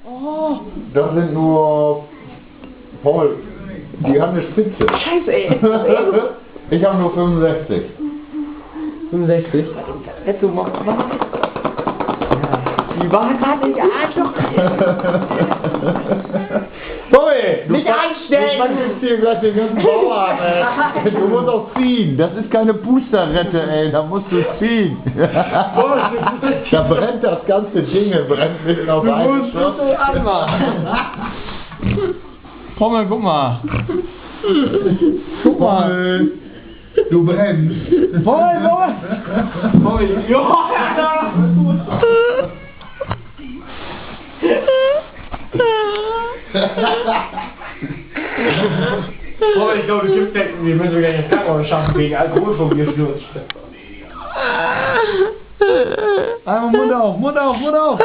Oh. Das sind nur... Paul, die haben eine Spitze. Scheiße, ey. Ich habe nur 65. 65. Hättest du mal... Die war gerade nicht Arschloch. Paul, du Nicht anstellen! Du fandest hier gleich den ganzen Bauern, ey. Du musst auch ziehen. Das ist keine Pusterrette, ey. Da musst du ziehen. Da brennt das ganze Ding, brennt mitten auf einen Schuss. Pommel, guck mal. Guck mal. Du brennst. Pommel. Oh, ich glaube, wir müssen wieder ins Krankenhaus schaffen wegen Alkoholvergiftung. Einmal Mund auf.